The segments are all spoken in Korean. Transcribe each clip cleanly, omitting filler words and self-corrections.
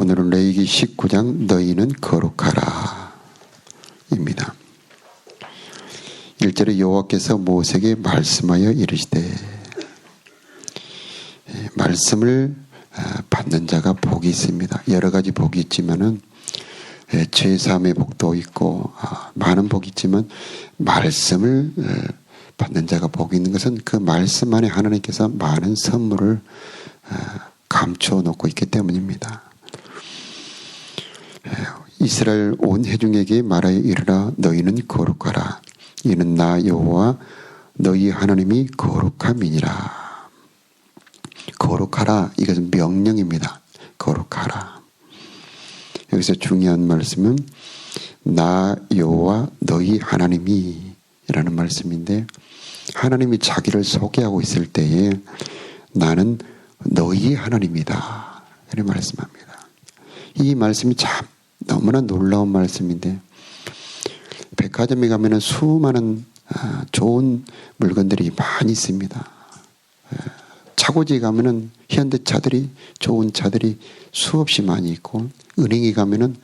오늘은 레위기 19장 너희는 거룩하라 입니다. 1절에 여호와께서 모세에게 말씀하여 이르시되, 말씀을 받는 자가 복이 있습니다. 여러 가지 복이 있지만은 죄사함의 복도 있고 많은 복이 있지만 말씀을 받는 자가 복이 있는 것은 그 말씀 안에 하나님께서 많은 선물을 감추어 놓고 있기 때문입니다. 이스라엘 온 회중에게 말하여 이르라 너희는 거룩하라. 이는 나 여호와 너희 하나님이 거룩함이니라. 거룩하라, 이것은 명령입니다. 거룩하라. 여기서 중요한 말씀은 나 여호와 너희 하나님이 라는 말씀인데, 하나님이 자기를 소개하고 있을 때에 나는 너희 하나님이다 이렇게 말씀합니다. 이 말씀이 참 너무나 놀라운 말씀인데, 백화점에 가면은 수많은 좋은 물건들이 많이 있습니다. 차고지에 가면은 현대차들이, 좋은 차들이 수없이 많이 있고, 은행에 가면은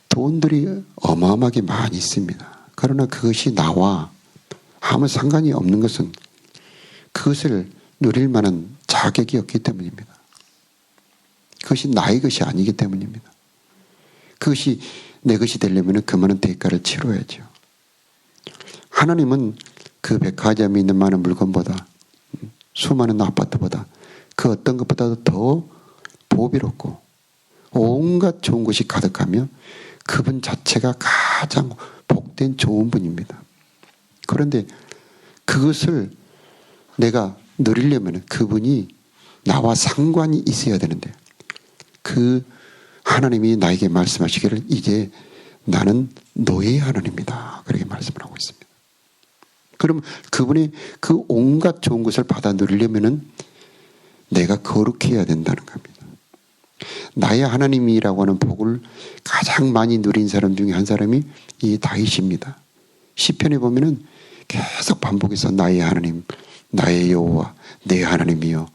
돈들이 어마어마하게 많이 있습니다. 그러나 그것이 나와 아무 상관이 없는 것은 그것을 누릴 만한 자격이 없기 때문입니다. 그것이 나의 것이 아니기 때문입니다. 그것이 내 것이 되려면 그만한 대가를 치러야죠. 하나님은 그 백화점에 있는 많은 물건보다, 수많은 아파트보다, 그 어떤 것보다도 더 보배롭고 온갖 좋은 것이 가득하며 그분 자체가 가장 복된 좋은 분입니다. 그런데 그것을 내가 누리려면 그분이 나와 상관이 있어야 되는데, 그 하나님이 나에게 말씀하시기를 이제 나는 너의 하나님이다 그렇게 말씀을 하고 있습니다. 그럼 그분이 그 온갖 좋은 것을 받아 누리려면 내가 거룩해야 된다는 겁니다. 나의 하나님이라고 하는 복을 가장 많이 누린 사람 중에 한 사람이 이 다윗입니다. 시편에 보면은 계속 반복해서 나의 하나님, 나의 여호와, 내 하나님이여.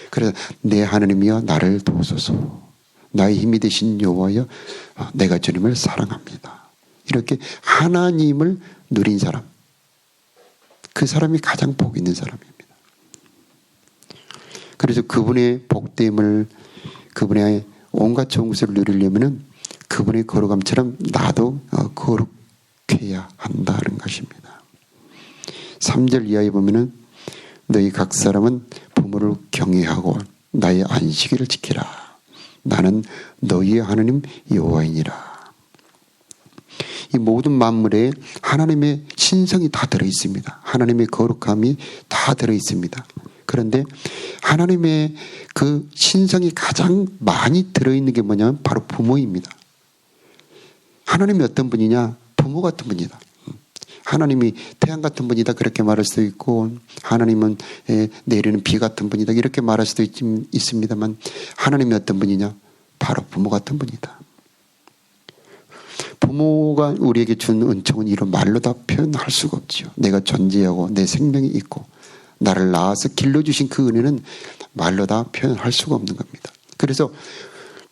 그래서 내 하나님이여 나를 도우소서. 나의 힘이 되신 여호와여 내가 주님을 사랑합니다. 이렇게 하나님을 누린 사람, 그 사람이 가장 복 있는 사람입니다. 그래서 그분의 복됨을, 그분의 온갖 좋은 것을 누리려면 그분의 거룩함처럼 나도 거룩해야 한다는 것입니다. 3절 이하에 보면은 너희 각 사람은 부모를 경외하고 나의 안식일을 지키라. 나는 너희의 하나님 여호와이니라. 이 모든 만물에 하나님의 신성이 다 들어있습니다. 하나님의 거룩함이 다 들어있습니다. 그런데 하나님의 그 신성이 가장 많이 들어있는 게 뭐냐면 바로 부모입니다. 하나님이 어떤 분이냐? 부모 같은 분이다. 하나님이 태양 같은 분이다 그렇게 말할 수도 있고, 하나님은 내리는 비 같은 분이다 이렇게 말할 수도 있습니다만, 하나님이 어떤 분이냐? 바로 부모 같은 분이다. 부모가 우리에게 준 은총은 이런 말로 다 표현할 수가 없지요. 내가 존재하고 내 생명이 있고 나를 낳아서 길러주신 그 은혜는 말로 다 표현할 수가 없는 겁니다. 그래서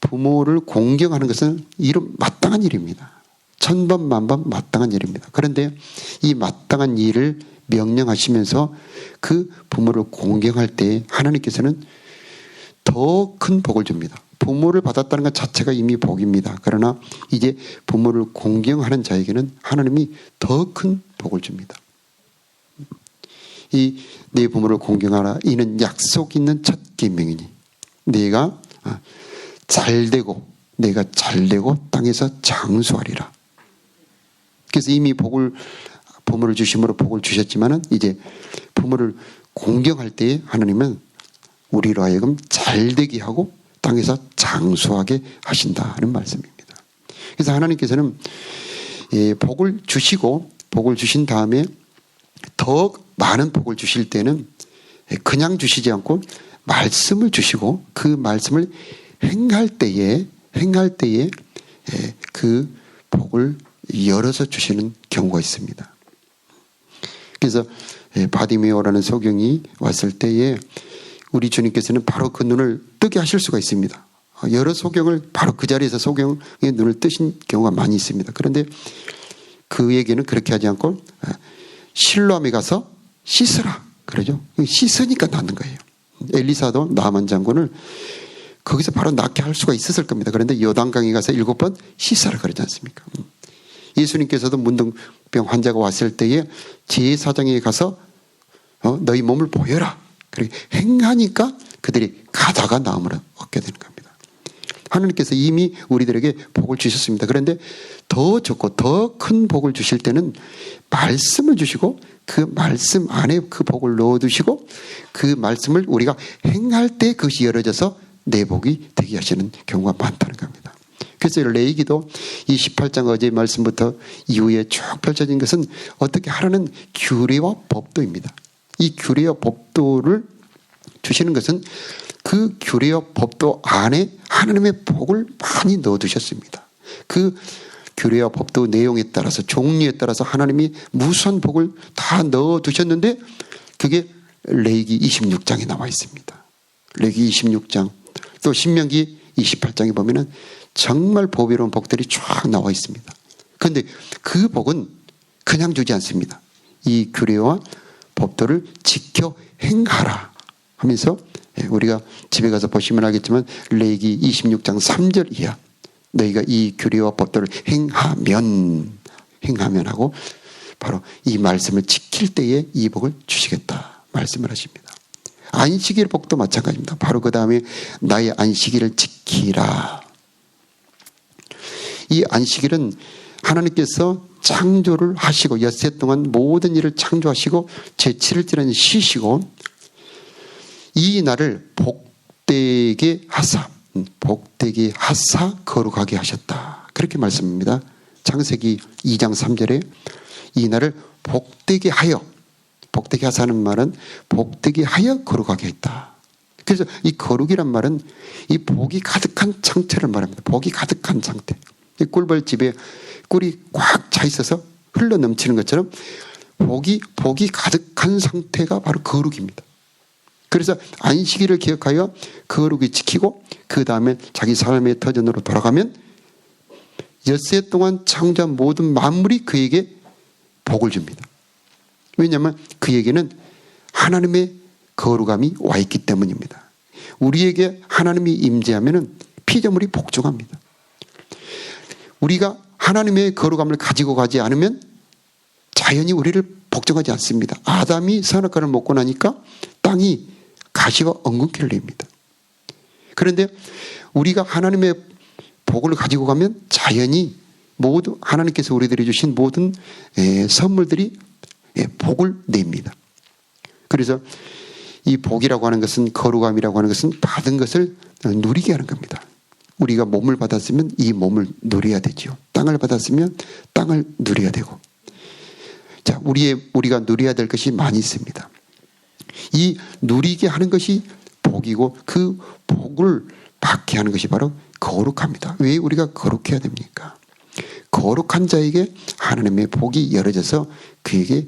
부모를 공경하는 것은 이런 마땅한 일입니다. 천번 만번 마땅한 일입니다. 그런데 이 마땅한 일을 명령하시면서 그 부모를 공경할 때 하나님께서는 더 큰 복을 줍니다. 부모를 받았다는 것 자체가 이미 복입니다. 그러나 이제 부모를 공경하는 자에게는 하나님이 더 큰 복을 줍니다. 이 내 부모를 공경하라, 이는 약속 있는 첫 계명이니 내가 잘되고 내가 잘되고 땅에서 장수하리라. 그래서 이미 부모를 주심으로 복을 주셨지만은 이제 부모를 공경할 때에 하나님은 우리로 하여금 잘되게 하고 땅에서 장수하게 하신다는 말씀입니다. 그래서 하나님께서는 복을 주시고, 복을 주신 다음에 더 많은 복을 주실 때는 그냥 주시지 않고 말씀을 주시고, 그 말씀을 행할 때에 그 복을 열어서 주시는 경우가 있습니다. 그래서 바디메오라는 소경이 왔을 때에 우리 주님께서는 바로 그 눈을 뜨게 하실 수가 있습니다. 여러 소경을 바로 그 자리에서 소경의 눈을 뜨신 경우가 많이 있습니다. 그런데 그에게는 그렇게 하지 않고 실로암에 가서 씻으라 그러죠. 씻으니까 낫는 거예요. 엘리사도 나만 장군을 거기서 바로 낫게 할 수가 있었을 겁니다. 그런데 요단강에 가서 7번 씻으라 그러지 않습니까? 예수님께서도 문둥병 환자가 왔을 때에 제사장에 가서 너희 몸을 보여라. 그렇게 행하니까 그들이 가다가 나음을 얻게 되는 겁니다. 하나님께서 이미 우리들에게 복을 주셨습니다. 그런데 더 좋고 더 큰 복을 주실 때는 말씀을 주시고 그 말씀 안에 그 복을 넣어두시고 그 말씀을 우리가 행할 때 그것이 열어져서 내 복이 되게 하시는 경우가 많다는 겁니다. 그래서 레위기도 이 18장 어제의 말씀부터 이후에 쭉 펼쳐진 것은 어떻게 하라는 규례와 법도입니다. 이 규례와 법도를 주시는 것은 그 규례와 법도 안에 하나님의 복을 많이 넣어두셨습니다. 그 규례와 법도 내용에 따라서 종류에 따라서 하나님이 무수한 복을 다 넣어두셨는데 그게 레위기 26장에 나와 있습니다. 레위기 26장 또 신명기 28장에 보면은 정말 보배로운 복들이 쫙 나와 있습니다. 그런데 그 복은 그냥 주지 않습니다. 이 규례와 법도를 지켜 행하라 하면서 우리가 집에 가서 보시면 알겠지만 레위기 26장 3절 이하 너희가 이 규례와 법도를 행하면 하고 바로 이 말씀을 지킬 때에 이 복을 주시겠다 말씀을 하십니다. 안식일 복도 마찬가지입니다. 바로 그 다음에 나의 안식일을 지키라. 이 안식일은 하나님께서 창조를 하시고 엿새 동안 모든 일을 창조하시고 제7일째는 쉬시고 이 날을 복되게 하사 거룩하게 하셨다. 그렇게 말씀합니다. 창세기 2장 3절에 이 날을 복되게 하사는 말은 복되게 하여 거룩하게 했다. 그래서 이 거룩이란 말은 이 복이 가득한 상태를 말합니다. 복이 가득한 상태. 이 꿀벌집에 꿀이 꽉 차 있어서 흘러 넘치는 것처럼 복이 가득한 상태가 바로 거룩입니다. 그래서 안식일을 기억하여 거룩히 지키고 그 다음에 자기 삶의 터전으로 돌아가면 엿새 동안 창조한 모든 만물이 그에게 복을 줍니다. 왜냐하면 그에게는 하나님의 거룩함이 와 있기 때문입니다. 우리에게 하나님이 임재하면 피조물이 복종합니다. 우리가 하나님의 거룩함을 가지고 가지 않으면 자연이 우리를 복종하지 않습니다. 아담이 선악과를 먹고 나니까 땅이 가시와 엉겅퀴를 냅니다. 그런데 우리가 하나님의 복을 가지고 가면 자연이 모두 하나님께서 우리들이 주신 모든 선물들이 복을 냅니다. 그래서 이 복이라고 하는 것은 거룩함이라고 하는 것은 받은 것을 누리게 하는 겁니다. 우리가 몸을 받았으면 이 몸을 누려야 되죠. 땅을 받았으면 땅을 누려야 되고. 자, 우리가 누려야 될 것이 많이 있습니다. 이 누리게 하는 것이 복이고 그 복을 받게 하는 것이 바로 거룩합니다. 왜 우리가 거룩해야 됩니까? 거룩한 자에게 하나님의 복이 열어져서 그에게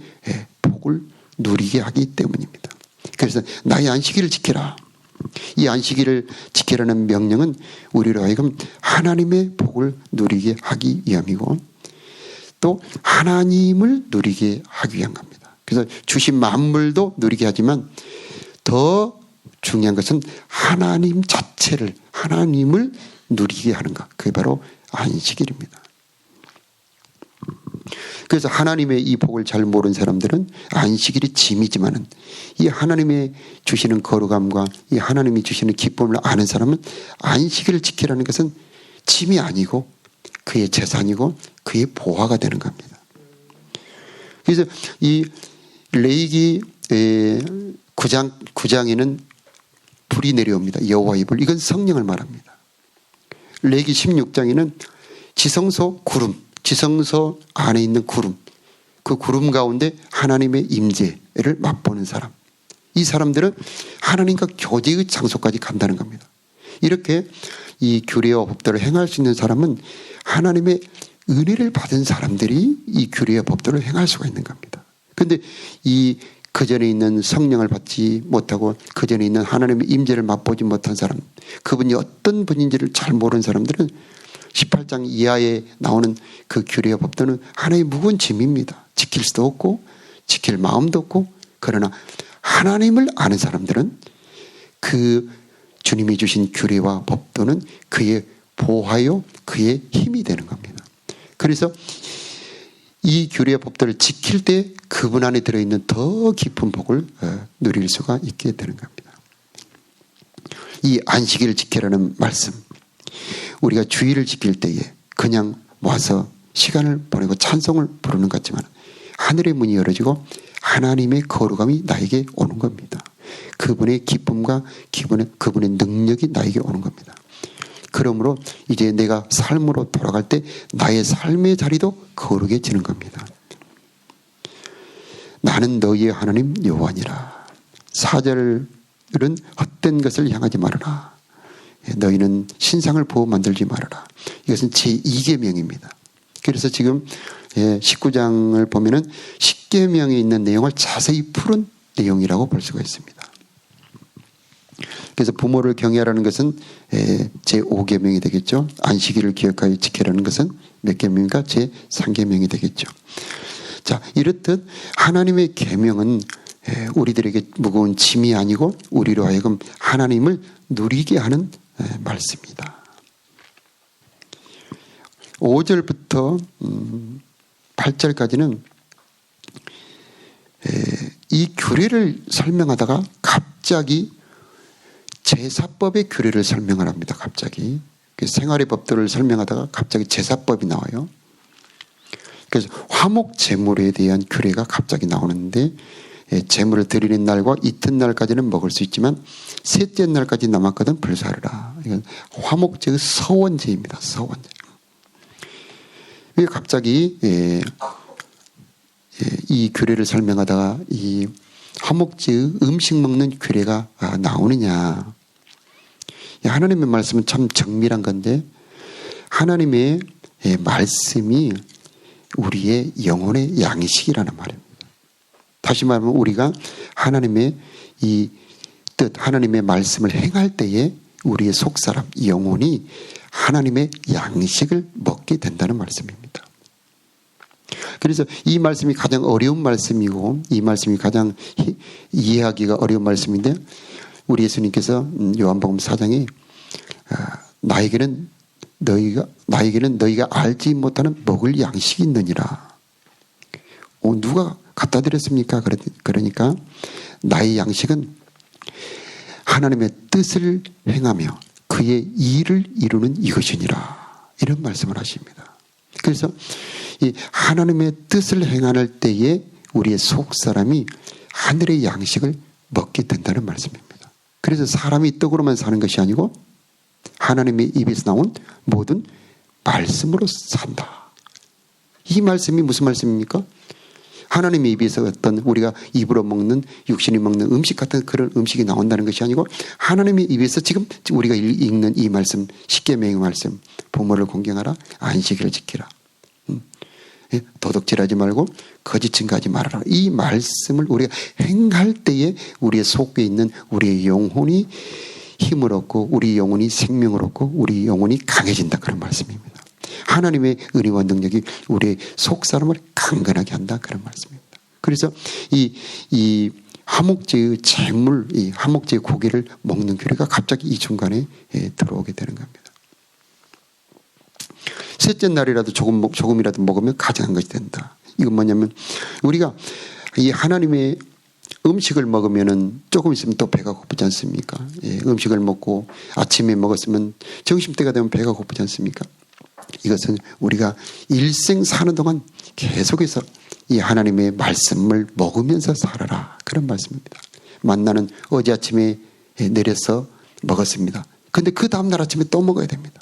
복을 누리게 하기 때문입니다. 그래서 나의 안식일을 지켜라. 이 안식일을 지키라는 명령은 우리로 하여금 하나님의 복을 누리게 하기 위함이고 또 하나님을 누리게 하기 위한 겁니다. 그래서 주신 만물도 누리게 하지만 더 중요한 것은 하나님 자체를 하나님을 누리게 하는 것. 그게 바로 안식일입니다. 그래서 하나님의 이 복을 잘 모르는 사람들은 안식일이 짐이지만은 이 하나님의 주시는 거룩함과 이 하나님이 주시는 기쁨을 아는 사람은 안식일을 지키라는 것은 짐이 아니고 그의 재산이고 그의 보화가 되는 겁니다. 그래서 이 레위기 9장에는 불이 내려옵니다. 여호와의 불. 이건 성령을 말합니다. 레위기 16장에는 지성소 구름. 지성소 안에 있는 구름, 그 구름 가운데 하나님의 임재를 맛보는 사람. 이 사람들은 하나님과 교제의 장소까지 간다는 겁니다. 이렇게 이 규례와 법도를 행할 수 있는 사람은 하나님의 은혜를 받은 사람들이 이 규례와 법도를 행할 수가 있는 겁니다. 그런데 이 그 전에 있는 성령을 받지 못하고 그 전에 있는 하나님의 임재를 맛보지 못한 사람, 그분이 어떤 분인지를 잘 모르는 사람들은 18장 이하에 나오는 그 규례와 법도는 하나의 무거운 짐입니다. 지킬 수도 없고 지킬 마음도 없고, 그러나 하나님을 아는 사람들은 그 주님이 주신 규례와 법도는 그의 보화요 그의 힘이 되는 겁니다. 그래서 이 규례와 법도를 지킬 때 그분 안에 들어있는 더 깊은 복을 누릴 수가 있게 되는 겁니다. 이 안식일을 지키라는 말씀, 우리가 주일을 지킬 때에 그냥 와서 시간을 보내고 찬송을 부르는 것 같지만 하늘의 문이 열어지고 하나님의 거룩함이 나에게 오는 겁니다. 그분의 기쁨과 그분의 능력이 나에게 오는 겁니다. 그러므로 이제 내가 삶으로 돌아갈 때 나의 삶의 자리도 거룩해지는 겁니다. 나는 너희의 하나님 여호와니라. 4절은 헛된 것을 향하지 말아라. 너희는 신상을 보호 만들지 말아라. 이것은 제2계명입니다. 그래서 지금 19장을 보면은 10계명에 있는 내용을 자세히 풀은 내용이라고 볼 수가 있습니다. 그래서 부모를 경외하라는 것은 제5계명이 되겠죠. 안식일을 기억하여 지키라는 것은 몇 계명입니까? 제3계명이 되겠죠. 자, 이렇듯 하나님의 계명은 우리들에게 무거운 짐이 아니고 우리로 하여금 하나님을 누리게 하는 말씀입니다. 5절부터 8절까지는 이 규례를 설명하다가 갑자기 제사법의 규례를 설명을 합니다. 갑자기 생활의 법들을 설명하다가 갑자기 제사법이 나와요. 그래서 화목 제물에 대한 규례가 갑자기 나오는데, 제물을 드리는 날과 이튿날까지는 먹을 수 있지만 셋째 날까지 남았거든 불사르라. 이건 화목제의 서원제입니다. 서원제. 왜 갑자기 이 규례를 설명하다가 이 화목제의 음식 먹는 규례가 나오느냐. 하나님의 말씀은 참 정밀한 건데, 하나님의 말씀이 우리의 영혼의 양식이라는 말입니다. 다시 말하면 우리가 하나님의 이 뜻, 하나님의 말씀을 행할 때에 우리의 속사람, 영혼이 하나님의 양식을 먹게 된다는 말씀입니다. 그래서 이 말씀이 가장 어려운 말씀이고 이 말씀이 가장 이해하기가 어려운 말씀인데, 우리 예수님께서 요한복음 4장에 나에게는 너희가 알지 못하는 먹을 양식이 있느니라. 누가 갖다 드렸습니까? 그러니까 나의 양식은 하나님의 뜻을 행하며 그의 일을 이루는 이것이니라. 이런 말씀을 하십니다. 그래서 이 하나님의 뜻을 행할 때에 우리의 속사람이 하늘의 양식을 먹게 된다는 말씀입니다. 그래서 사람이 떡으로만 사는 것이 아니고 하나님의 입에서 나온 모든 말씀으로 산다. 이 말씀이 무슨 말씀입니까? 하나님의 입에서 어떤 우리가 입으로 먹는, 육신이 먹는 음식 같은 그런 음식이 나온다는 것이 아니고 하나님의 입에서 지금 우리가 읽는 이 말씀, 십계명의 말씀, 부모를 공경하라, 안식일을 지키라, 도둑질하지 말고 거짓 증거하지 말아라. 이 말씀을 우리가 행할 때에 우리의 속에 있는 우리의 영혼이 힘을 얻고 우리 영혼이 생명을 얻고 우리 영혼이 강해진다. 그런 말씀입니다. 하나님의 은혜와 능력이 우리의 속사람을 강건하게 한다. 그런 말씀입니다. 그래서 이 화목제의 제물, 이 화목제의 고기를 먹는 규례가 갑자기 이 중간에 들어오게 되는 겁니다. 셋째 날이라도 조금이라도 먹으면 가증한 것이 된다. 이건 뭐냐면 우리가 이 하나님의 음식을 먹으면은 조금 있으면 또 배가 고프지 않습니까? 음식을 먹고 아침에 먹었으면 점심때가 되면 배가 고프지 않습니까? 이것은 우리가 일생 사는 동안 계속해서 이 하나님의 말씀을 먹으면서 살아라. 그런 말씀입니다. 만나는 어제 아침에 내려서 먹었습니다. 근데 그 다음날 아침에 또 먹어야 됩니다.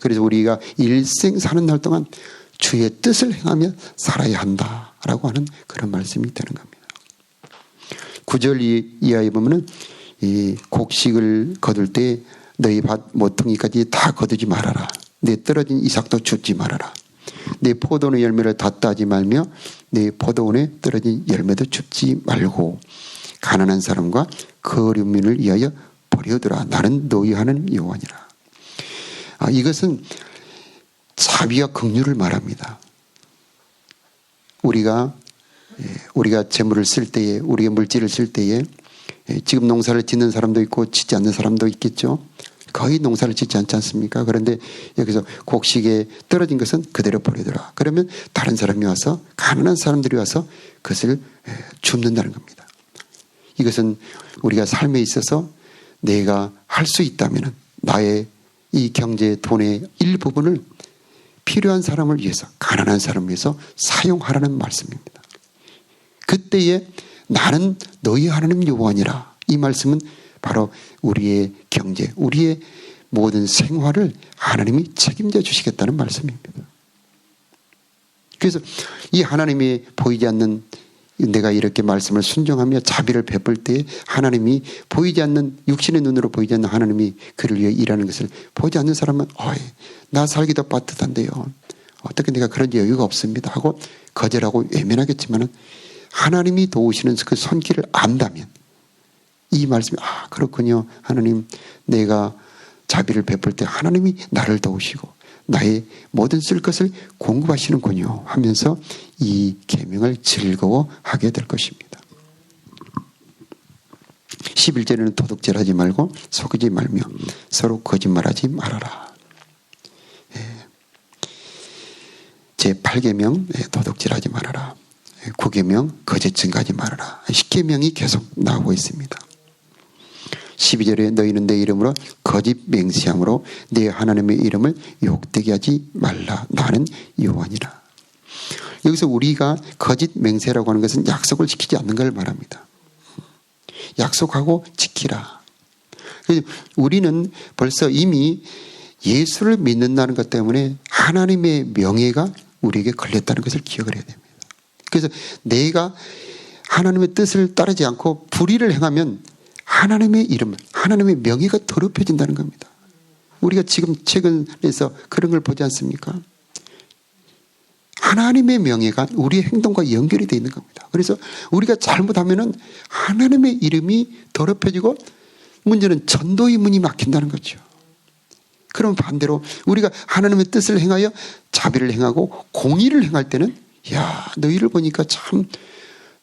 그래서 우리가 일생 사는 날 동안 주의 뜻을 행하며 살아야 한다라고 하는 그런 말씀이 되는 겁니다. 9절 이하에 보면은 이 곡식을 거둘 때 너희 밭 모퉁이까지 다 거두지 말아라. 내 떨어진 이삭도 줍지 말아라. 내 포도원의 열매를 다 따지 말며 내 포도원에 떨어진 열매도 줍지 말고 가난한 사람과 거류민을 위하여 버려두라. 나는 너희 하는 여호와니라. 이것은 자비와 긍휼을 말합니다. 우리가 재물을 쓸 때에, 우리가 물질을 쓸 때에 지금 농사를 짓는 사람도 있고 짓지 않는 사람도 있겠죠. 거의 농사를 짓지 않지 않습니까? 그런데 여기서 곡식에 떨어진 것은 그대로 버리더라. 그러면 다른 사람이 와서, 가난한 사람들이 와서 그것을 줍는다는 겁니다. 이것은 우리가 삶에 있어서 내가 할 수 있다면 나의 이 경제, 돈의 일부분을 필요한 사람을 위해서, 가난한 사람을 위해서 사용하라는 말씀입니다. 그때에 나는 너희 하나님 여호와니라. 이 말씀은 바로 우리의 경제, 우리의 모든 생활을 하나님이 책임져 주시겠다는 말씀입니다. 그래서 이 하나님이 보이지 않는, 내가 이렇게 말씀을 순종하며 자비를 베풀 때 하나님이 보이지 않는, 육신의 눈으로 보이지 않는 하나님이 그를 위해 일하는 것을 보지 않는 사람은 나 살기도 빠듯한데요. 어떻게 내가 그런 여유가 없습니다 하고 거절하고 외면하겠지만 하나님이 도우시는 그 손길을 안다면 이 말씀이 그렇군요. 하나님, 내가 자비를 베풀 때 하나님이 나를 도우시고 나의 모든 쓸 것을 공급하시는군요 하면서 이 계명을 즐거워하게 될 것입니다. 11절에는 도둑질하지 말고 속이지 말며 서로 거짓말하지 말아라. 제8계명 도둑질하지 말아라. 9계명 거짓 증거하지 말아라. 10계명이 계속 나오고 있습니다. 12절에 너희는 내 이름으로 거짓 맹세함으로 내 하나님의 이름을 욕되게 하지 말라. 나는 여호와니라. 여기서 우리가 거짓 맹세라고 하는 것은 약속을 지키지 않는 걸 말합니다. 약속하고 지키라. 우리는 벌써 이미 예수를 믿는다는 것 때문에 하나님의 명예가 우리에게 걸렸다는 것을 기억을 해야 됩니다. 그래서 내가 하나님의 뜻을 따르지 않고 불의를 행하면 하나님의 이름, 하나님의 명예가 더럽혀진다는 겁니다. 우리가 지금 최근에서 그런 걸 보지 않습니까? 하나님의 명예가 우리의 행동과 연결이 되어 있는 겁니다. 그래서 우리가 잘못하면은 하나님의 이름이 더럽혀지고 문제는 전도의 문이 막힌다는 거죠. 그럼 반대로 우리가 하나님의 뜻을 행하여 자비를 행하고 공의를 행할 때는 너희를 보니까 참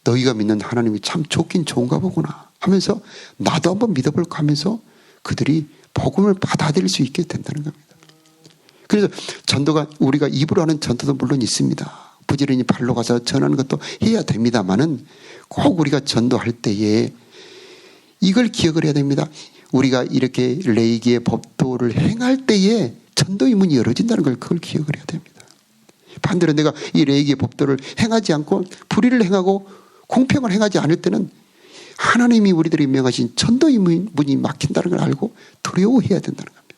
너희가 믿는 하나님이 참 좋긴 좋은가 보구나 하면서 나도 한번 믿어볼까 하면서 그들이 복음을 받아들일 수 있게 된다는 겁니다. 그래서 전도가 우리가 입으로 하는 전도도 물론 있습니다. 부지런히 발로 가서 전하는 것도 해야 됩니다만은 꼭 우리가 전도할 때에 이걸 기억을 해야 됩니다. 우리가 이렇게 레이기의 법도를 행할 때에 전도의 문이 열어진다는 걸 그걸 기억을 해야 됩니다. 반대로 내가 이 레이기의 법도를 행하지 않고 불의를 행하고 공평을 행하지 않을 때는 하나님이 우리들이 명하신 전도의 문이 막힌다는 걸 알고 두려워해야 된다는 겁니다.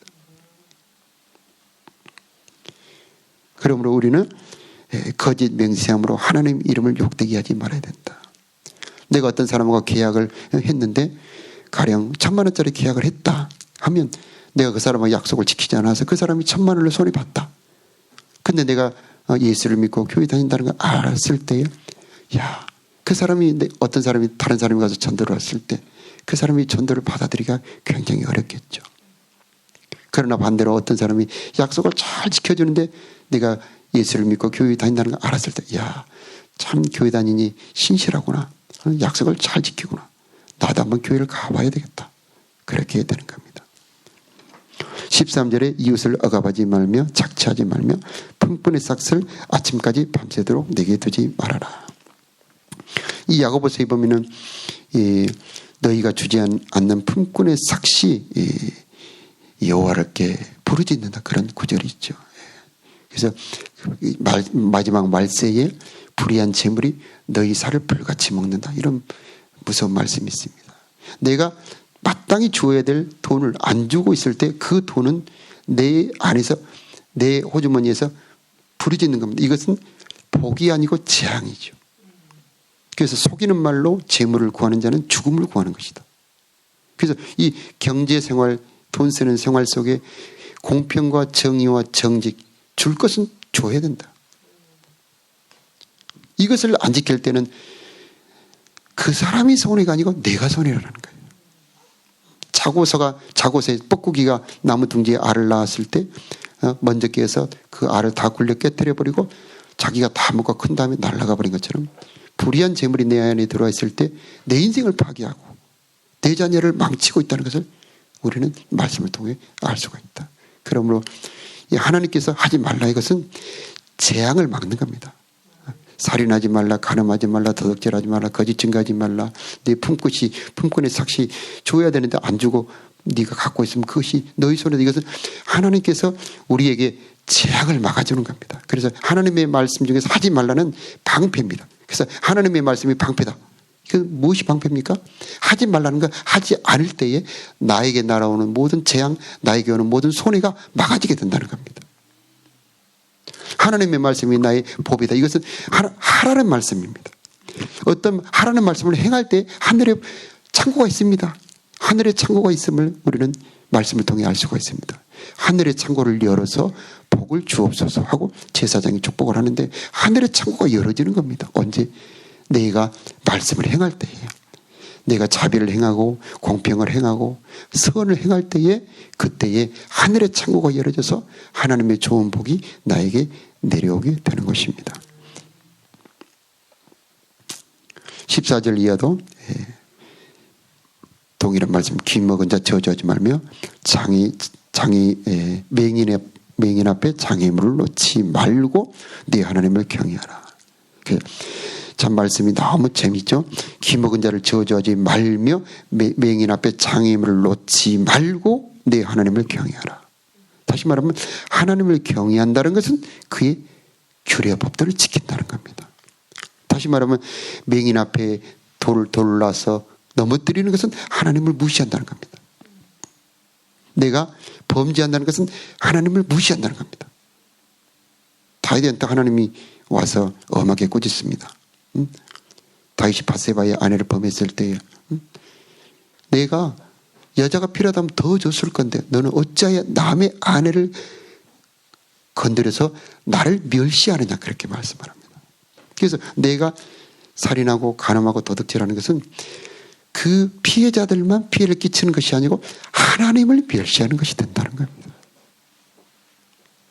그러므로 우리는 거짓 맹세함으로 하나님 이름을 욕되게 하지 말아야 된다. 내가 어떤 사람과 계약을 했는데 가령 1,000,000원짜리 계약을 했다 하면 내가 그 사람과 약속을 지키지 않아서 그 사람이 1,000,000원을 손해봤다. 근데 내가 예수를 믿고 교회 다닌다는 걸 알았을 때에 그 사람이 어떤 사람이 다른 사람이 가서 전도를 했을 때 그 사람이 전도를 받아들이기가 굉장히 어렵겠죠. 그러나 반대로 어떤 사람이 약속을 잘 지켜주는데 내가 예수를 믿고 교회 다닌다는 걸 알았을 때 참 교회 다니니 신실하구나. 약속을 잘 지키구나. 나도 한번 교회를 가봐야 되겠다. 그렇게 해야 되는 겁니다. 13절에 이웃을 억압하지 말며 착취하지 말며 품꾼의 삭을 아침까지 밤새도록 내게 두지 말아라. 이 야고보서에 보면은 너희가 주지 않는 품꾼의 삭이 여호와께 부르짖는다 그런 구절이 있죠. 그래서 마지막 말세에 불의한 재물이 너희 살을 불같이 먹는다 이런 무서운 말씀이 있습니다. 내가 마땅히 주어야 될 돈을 안 주고 있을 때 그 돈은 내 안에서 내 호주머니에서 부르짖는 겁니다. 이것은 복이 아니고 재앙이죠. 그래서 속이는 말로 재물을 구하는 자는 죽음을 구하는 것이다. 그래서 이 경제생활, 돈 쓰는 생활 속에 공평과 정의와 정직 줄 것은 줘야 된다. 이것을 안 지킬 때는 그 사람이 손해가 아니고 내가 손해라는 거예요. 자고새 뻐꾸기가 나무 둥지에 알을 낳았을 때 먼저 깨서 그 알을 다 굴려 깨뜨려 버리고 자기가 다 먹고 큰 다음에 날아가 버린 것처럼 불의한 재물이 내 안에 들어와 있을 때 내 인생을 파괴하고 내 자녀를 망치고 있다는 것을 우리는 말씀을 통해 알 수가 있다. 그러므로 하나님께서 하지 말라 이것은 재앙을 막는 겁니다. 살인하지 말라, 간음하지 말라, 도둑질하지 말라, 거짓 증거하지 말라. 네 품꾼의 삭시 줘야 되는데 안 주고 네가 갖고 있으면 그것이 너희 손에. 이것은 하나님께서 우리에게 재앙을 막아주는 겁니다. 그래서 하나님의 말씀 중에서 하지 말라는 방패입니다. 그래서 하나님의 말씀이 방패다. 그 무엇이 방패입니까? 하지 말라는 거 하지 않을 때에 나에게 날아오는 모든 재앙, 나에게 오는 모든 손해가 막아지게 된다는 겁니다. 하나님의 말씀이 나의 법이다. 이것은 하라는 말씀입니다. 어떤 하라는 말씀을 행할 때 하늘에 창고가 있습니다. 하늘에 창고가 있음을 우리는 말씀을 통해 알 수가 있습니다. 하늘의 창고를 열어서 복을 주옵소서 하고 제사장이 축복을 하는데 하늘의 창고가 열어지는 겁니다. 언제? 내가 말씀을 행할 때예요. 내가 자비를 행하고 공평을 행하고 선을 행할 때에 그때에 하늘의 창고가 열어져서 하나님의 좋은 복이 나에게 내려오게 되는 것입니다. 14절 이하도 동일한 말씀. 귀 먹은 자 저주하지 말며 맹인 앞에 장애물을 놓지 말고 네 하나님을 경외하라. 참 말씀이 너무 재밌죠. 귀 먹은 자를 저주하지 말며 맹인 앞에 장애물을 놓지 말고 네 하나님을 경외하라. 다시 말하면 하나님을 경외한다는 것은 그의 규례 법들을 지킨다는 겁니다. 다시 말하면 맹인 앞에 돌을 놔서 넘어뜨리는 것은 하나님을 무시한다는 겁니다. 내가 범죄한다는 것은 하나님을 무시한다는 겁니다. 다윗한테 하나님이 와서 엄하게 꾸짖습니다. 다윗이 밧세바의 아내를 범했을 때에 내가 여자가 필요하다면 더 줬을 건데 너는 어찌하여 남의 아내를 건드려서 나를 멸시하느냐 그렇게 말씀을 합니다. 그래서 내가 살인하고 간음하고 도둑질하는 것은 그 피해자들만 피해를 끼치는 것이 아니고 하나님을 멸시하는 것이 된다는 겁니다.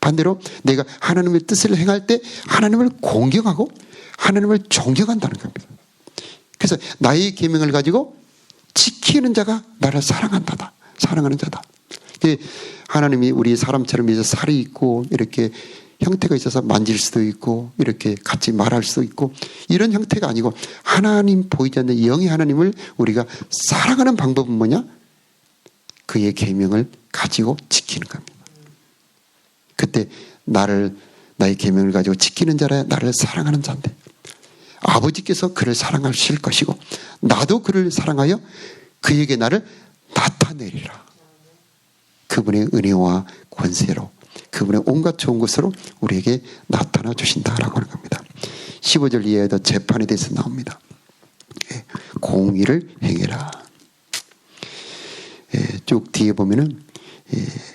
반대로 내가 하나님의 뜻을 행할 때 하나님을 공경하고 하나님을 존경한다는 겁니다. 그래서 나의 계명을 가지고 지키는 자가 나를 사랑한다다. 사랑하는 자다. 하나님이 우리 사람처럼 이제 살이 있고 이렇게 형태가 있어서 만질 수도 있고 이렇게 같이 말할 수도 있고 이런 형태가 아니고 하나님 보이지 않는 영의 하나님을 우리가 사랑하는 방법은 뭐냐? 그의 계명을 가지고 지키는 겁니다. 그때 나의 계명을 가지고 지키는 자라 나를 사랑하는 자인데 아버지께서 그를 사랑하실 것이고 나도 그를 사랑하여 그에게 나를 나타내리라. 그분의 은혜와 권세로 그분의 온갖 좋은 것으로 우리에게 나타나 주신다라고 하는 겁니다. 15절 이하에도 재판에 대해서 나옵니다. 공의를 행해라. 쭉 뒤에 보면은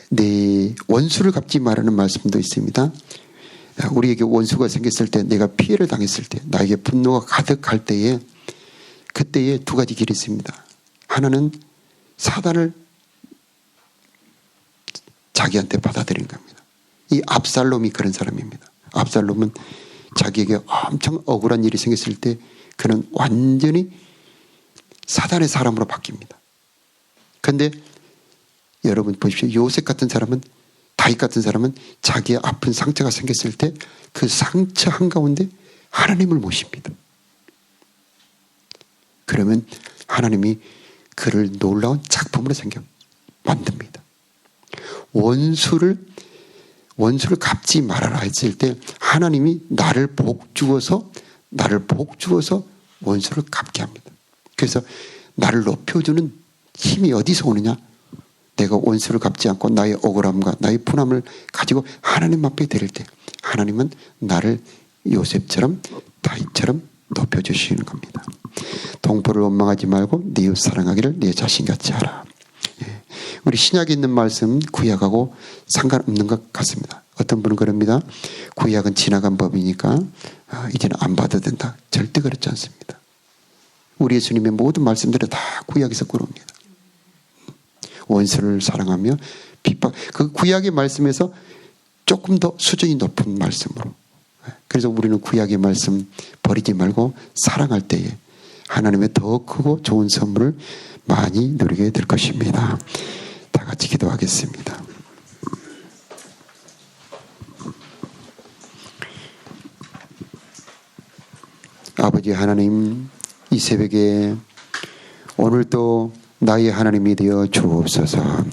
내 원수를 갚지 말라는 말씀도 있습니다. 우리에게 원수가 생겼을 때 내가 피해를 당했을 때 나에게 분노가 가득할 때에 그때에 두 가지 길이 있습니다. 하나는 사단을 자기한테 받아들인 겁니다. 이 압살롬이 그런 사람입니다. 압살롬은 자기에게 엄청 억울한 일이 생겼을 때 그는 완전히 사단의 사람으로 바뀝니다. 그런데 여러분 보십시오. 요셉 같은 사람은 다윗 같은 사람은 자기의 아픈 상처가 생겼을 때 그 상처 한가운데 하나님을 모십니다. 그러면 하나님이 그를 놀라운 작품으로 만듭니다. 원수를 갚지 말아라 했을 때 하나님이 나를 복 주어서 원수를 갚게 합니다. 그래서 나를 높여주는 힘이 어디서 오느냐? 내가 원수를 갚지 않고 나의 억울함과 나의 분함을 가지고 하나님 앞에 드릴 때 하나님은 나를 요셉처럼 다윗처럼 높여주시는 겁니다. 동포를 원망하지 말고 네 이웃 사랑하기를 네 자신같이 하라. 우리 신약에 있는 말씀 구약하고 상관없는 것 같습니다. 어떤 분은 그럽니다. 구약은 지나간 법이니까 이제는 안 받아도 된다. 절대 그렇지 않습니다. 우리 예수님의 모든 말씀들은 다 구약에서 끌어옵니다. 원수를 사랑하며 핍박, 그 구약의 말씀에서 조금 더 수준이 높은 말씀으로. 그래서 우리는 구약의 말씀 버리지 말고 사랑할 때에 하나님의 더 크고 좋은 선물을 많이 누리게 될 것입니다. 다 같이 기도하겠습니다. 아버지 하나님, 이 새벽에 오늘도 나의 하나님이 되어 주옵소서.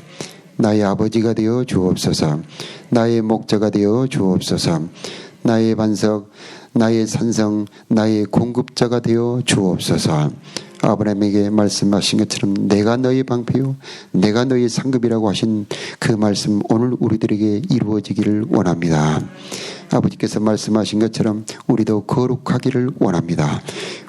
나의 아버지가 되어 주옵소서. 나의 목자가 되어 주옵소서. 나의 반석, 나의 산성, 나의 공급자가 되어 주옵소서. 아브라함에게 말씀하신 것처럼 내가 너의 방패요 내가 너의 상급이라고 하신 그 말씀 오늘 우리들에게 이루어지기를 원합니다. 아버지께서 말씀하신 것처럼 우리도 거룩하기를 원합니다.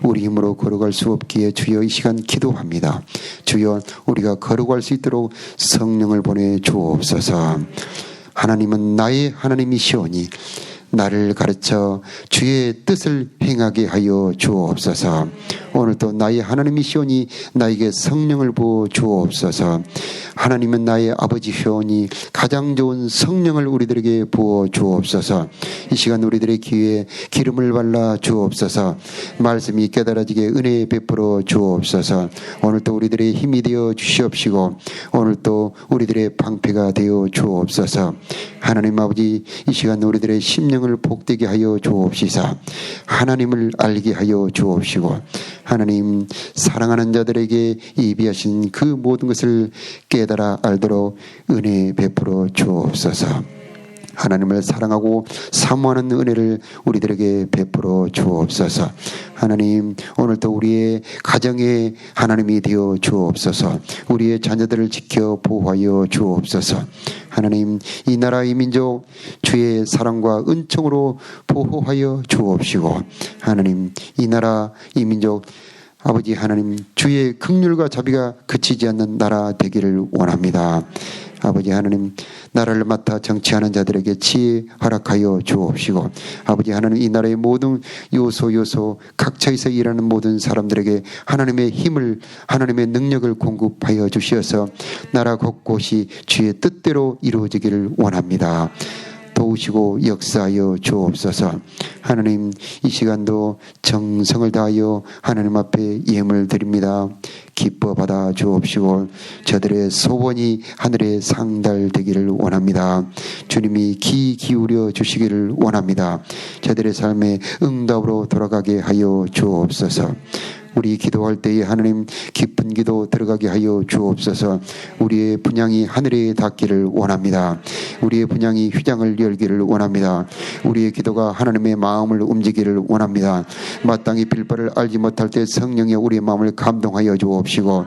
우리 힘으로 거룩할 수 없기에 주여 이 시간 기도합니다. 주여 우리가 거룩할 수 있도록 성령을 보내 주옵소서. 하나님은 나의 하나님이시오니 나를 가르쳐 주의 뜻을 행하게 하여 주옵소서. 오늘도 나의 하나님이시오니 나에게 성령을 부어 주옵소서. 하나님은 나의 아버지시오니 가장 좋은 성령을 우리들에게 부어 주옵소서. 이 시간 우리들의 귀에 기름을 발라 주옵소서. 말씀이 깨달아지게 은혜 베풀어 주옵소서. 오늘도 우리들의 힘이 되어 주시옵시고 오늘도 우리들의 방패가 되어 주옵소서. 하나님 아버지, 이 시간 우리들의 심령을 복되게 하여 주옵시사. 하나님을 알게 하여 주옵시고 하나님 사랑하는 자들에게 예비하신 그 모든 것을 깨달아 알도록 은혜 베풀어 주옵소서. 하나님을 사랑하고 사모하는 은혜를 우리들에게 베풀어 주옵소서. 하나님 오늘도 우리의 가정에 하나님이 되어 주옵소서. 우리의 자녀들을 지켜 보호하여 주옵소서. 하나님 이 나라 이 민족 주의 사랑과 은총으로 보호하여 주옵시고 하나님 이 나라 이 민족 아버지 하나님 주의 긍휼과 자비가 그치지 않는 나라 되기를 원합니다. 아버지 하나님 나라를 맡아 정치하는 자들에게 지혜 허락하여 주옵시고 아버지 하나님 이 나라의 모든 요소 각처에서 일하는 모든 사람들에게 하나님의 힘을 하나님의 능력을 공급하여 주시어서 나라 곳곳이 주의 뜻대로 이루어지기를 원합니다. 도우시고 역사하여 주옵소서. 하나님 이 시간도 정성을 다하여 하나님 앞에 예물 드립니다. 기뻐 받아 주옵시고 저들의 소원이 하늘에 상달되기를 원합니다. 주님이 귀 기울여 주시기를 원합니다. 저들의 삶에 응답으로 돌아가게 하여 주옵소서. 우리 기도할 때에 하나님 깊은 기도 들어가게 하여 주옵소서. 우리의 분향이 하늘에 닿기를 원합니다. 우리의 분향이 휘장을 열기를 원합니다. 우리의 기도가 하나님의 마음을 움직이기를 원합니다. 마땅히 빌바를 알지 못할 때 성령이 우리의 마음을 감동하여 주옵시고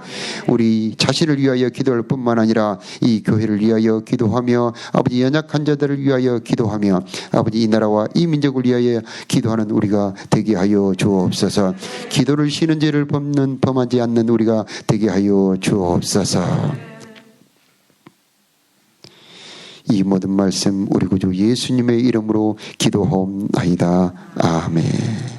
우리 자신을 위하여 기도할 뿐만 아니라 이 교회를 위하여 기도하며 아버지 연약한 자들을 위하여 기도하며 아버지 이 나라와 이 민족을 위하여 기도하는 우리가 되게 하여 주옵소서. 기도를 쉬는 죄를 범하지 않는 우리가 되게 하여 주옵소서. 이 모든 말씀 우리 구주 예수님의 이름으로 기도하옵나이다. 아멘.